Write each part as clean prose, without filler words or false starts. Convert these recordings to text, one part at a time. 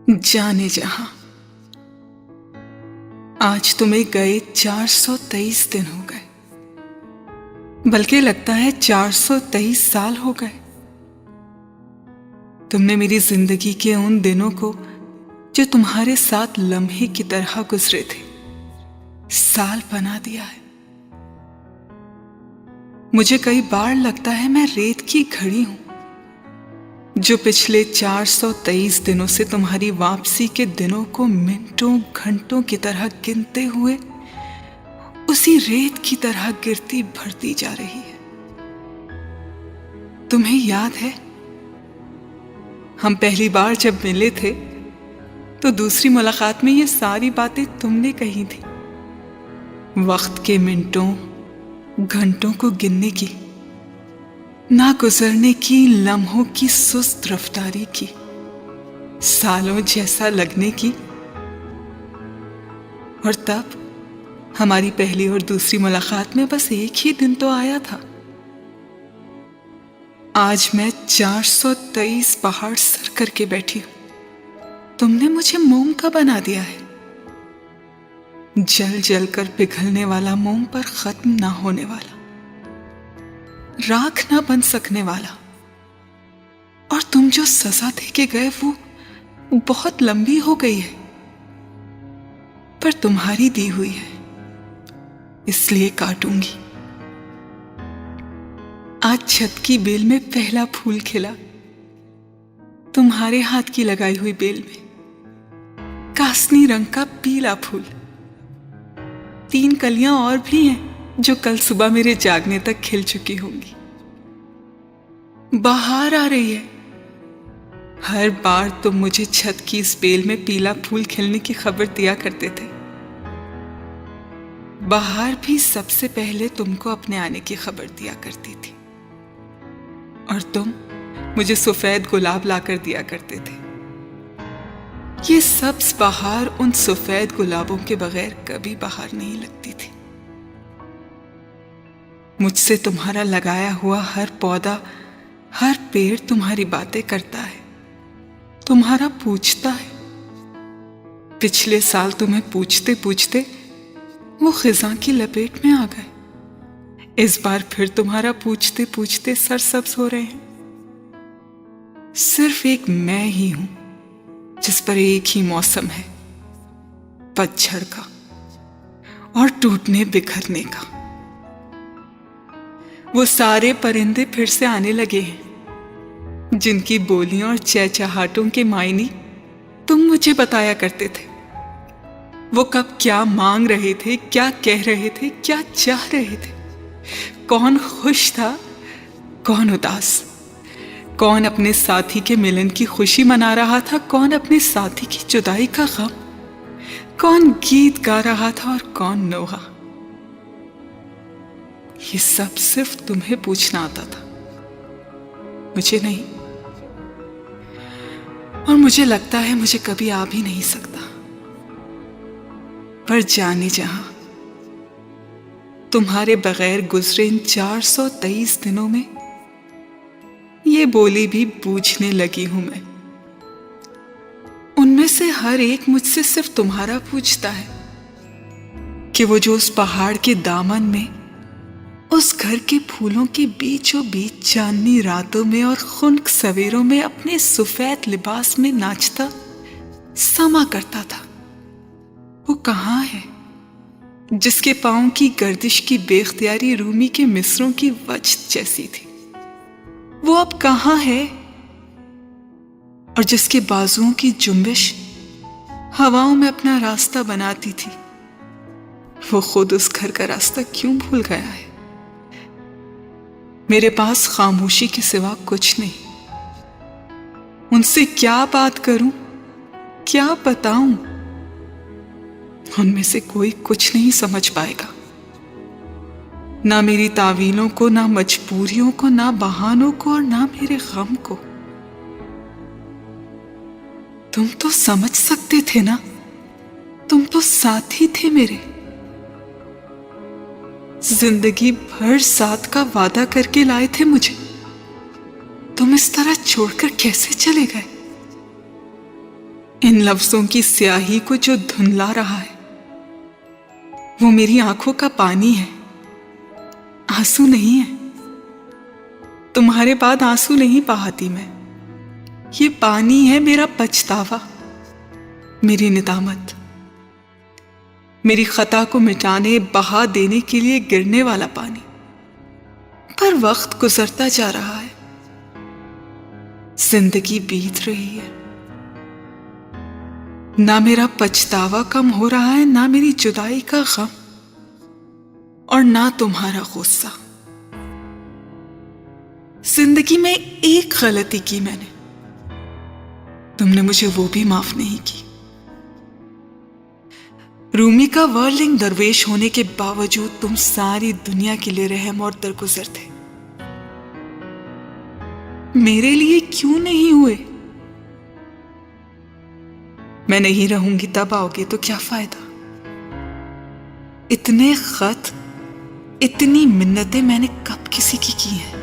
जाने जहां आज तुम्हें गए 423 दिन हो गए, बल्कि लगता है 423 साल हो गए। तुमने मेरी जिंदगी के उन दिनों को जो तुम्हारे साथ लम्हे की तरह गुजरे थे साल बना दिया है। मुझे कई बार लगता है मैं रेत की घड़ी हूं जो पिछले 423 दिनों से तुम्हारी वापसी के दिनों को मिनटों घंटों की तरह गिनते हुए उसी रेत की तरह गिरती बढ़ती जा रही है। तुम्हें याद है हम पहली बार जब मिले थे तो दूसरी मुलाकात में ये सारी बातें तुमने कही थी, वक्त के मिनटों घंटों को गिनने की, ना गुजरने की, लम्हों की सुस्त रफ्तारी की, सालों जैसा लगने की। और तब हमारी पहली और दूसरी मुलाकात में बस एक ही दिन तो आया था। आज मैं 423 पहाड़ सर करके बैठी हूं। तुमने मुझे मोम का बना दिया है, जल जल कर पिघलने वाला मोम पर खत्म ना होने वाला, राख ना बन सकने वाला। और तुम जो सजा दे के गए वो बहुत लंबी हो गई है, पर तुम्हारी दी हुई है इसलिए काटूंगी। आज छत की बेल में पहला फूल खिला, तुम्हारे हाथ की लगाई हुई बेल में कासनी रंग का पीला फूल। 3 कलियां और भी हैं जो कल सुबह मेरे जागने तक खिल चुकी होंगी। बाहर आ रही है। हर बार तुम मुझे छत की इस बेल में पीला फूल खिलने की खबर दिया करते थे। बाहर भी सबसे पहले तुमको अपने आने की खबर दिया करती थी और तुम मुझे सफेद गुलाब लाकर दिया करते थे। ये सब्ज बहार उन सफेद गुलाबों के बगैर कभी बाहर नहीं लगती थी। मुझसे तुम्हारा लगाया हुआ हर पौधा, हर पेड़ तुम्हारी बातें करता है, तुम्हारा पूछता है। पिछले साल तुम्हें पूछते पूछते वो खिज़ां की लपेट में आ गए। इस बार फिर तुम्हारा पूछते पूछते सरसब्ज हो रहे हैं। सिर्फ एक मैं ही हूं जिस पर एक ही मौसम है, पतझड़ का और टूटने बिखरने का। वो सारे परिंदे फिर से आने लगे हैं जिनकी बोलियों और चहचहाटों के मायने तुम मुझे बताया करते थे। वो कब क्या मांग रहे थे, क्या कह रहे थे, क्या चाह रहे थे, कौन खुश था, कौन उदास, कौन अपने साथी के मिलन की खुशी मना रहा था, कौन अपने साथी की जुदाई का गम, कौन गीत गा रहा था और कौन नोहा। ये सब सिर्फ तुम्हें पूछना आता था, मुझे नहीं। और मुझे लगता है मुझे कभी आ भी नहीं सकता। पर जाने जहां तुम्हारे बगैर गुजरे इन 423 दिनों में ये बोली भी बूझने लगी हूं मैं। उनमें से हर एक मुझसे सिर्फ तुम्हारा पूछता है कि वो जो उस पहाड़ के दामन में, उस घर के फूलों के बीचों बीच चांदनी रातों में और खुनक सवेरों में अपने सफेद लिबास में नाचता समा करता था, वो कहाँ है? जिसके पांव की गर्दिश की बेख्तियारी रूमी के मिस्रों की वजद जैसी थी, वो अब कहाँ है? और जिसके बाजुओं की जुम्बिश हवाओं में अपना रास्ता बनाती थी, वो खुद उस घर का रास्ता क्यों भूल गया है? मेरे पास खामोशी के सिवा कुछ नहीं। उनसे क्या बात करूं, क्या बताऊं? उनमें से कोई कुछ नहीं समझ पाएगा, ना मेरी तावीलों को, ना मजबूरियों को, ना बहानों को और ना मेरे गम को। तुम तो समझ सकते थे ना, तुम तो साथी थे मेरे। जिंदगी भर साथ का वादा करके लाए थे मुझे, तुम इस तरह छोड़कर कैसे चले गए? इन लफ्जों की स्याही को जो धुंधला रहा है वो मेरी आंखों का पानी है, आंसू नहीं है। तुम्हारे बाद आंसू नहीं बहाती मैं। ये पानी है मेरा पछतावा, मेरी निदामत, मेरी खता को मिटाने बहा देने के लिए गिरने वाला पानी। पर वक्त गुजरता जा रहा है, जिंदगी बीत रही है। ना मेरा पछतावा कम हो रहा है, ना मेरी जुदाई का गम, और ना तुम्हारा गुस्सा। जिंदगी में एक गलती की मैंने, तुमने मुझे वो भी माफ नहीं की। रूमी का वर्लिंग दरवेश होने के बावजूद तुम सारी दुनिया के लिए रहम और दरगुजर थे। मेरे लिए क्यों नहीं हुए? मैं नहीं रहूंगी तब आओगे तो क्या फायदा? इतने खत, इतनी मिन्नतें मैंने कब किसी की हैं?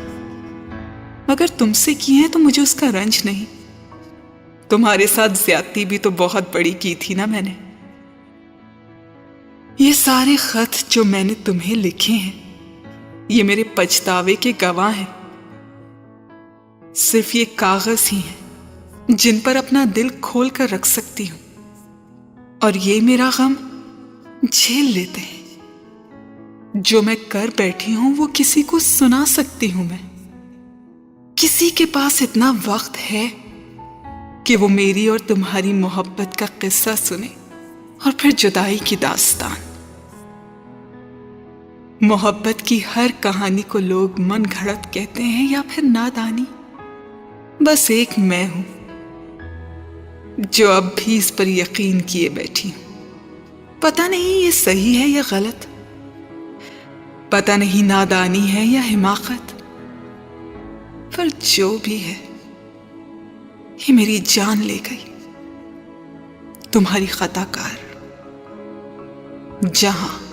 मगर तुमसे की हैं तो मुझे उसका रंज नहीं। तुम्हारे साथ ज्यादती भी तो बहुत बड़ी की थी ना मैंने। ये सारे खत जो मैंने तुम्हें लिखे हैं, ये मेरे पछतावे के गवाह हैं। सिर्फ ये कागज ही हैं जिन पर अपना दिल खोल कर रख सकती हूं, और ये मेरा गम झेल लेते हैं। जो मैं कर बैठी हूं वो किसी को सुना सकती हूं मैं। किसी के पास इतना वक्त है कि वो मेरी और तुम्हारी मोहब्बत का किस्सा सुने और फिर जुदाई की दास्तान। मोहब्बत की हर कहानी को लोग मन घड़त कहते हैं या फिर नादानी। बस एक मैं हूं जो अब भी इस पर यकीन किए बैठी हूं। पता नहीं ये सही है या गलत, पता नहीं नादानी है या हिमाकत, पर जो भी है ये मेरी जान ले गई। तुम्हारी खताकार जहां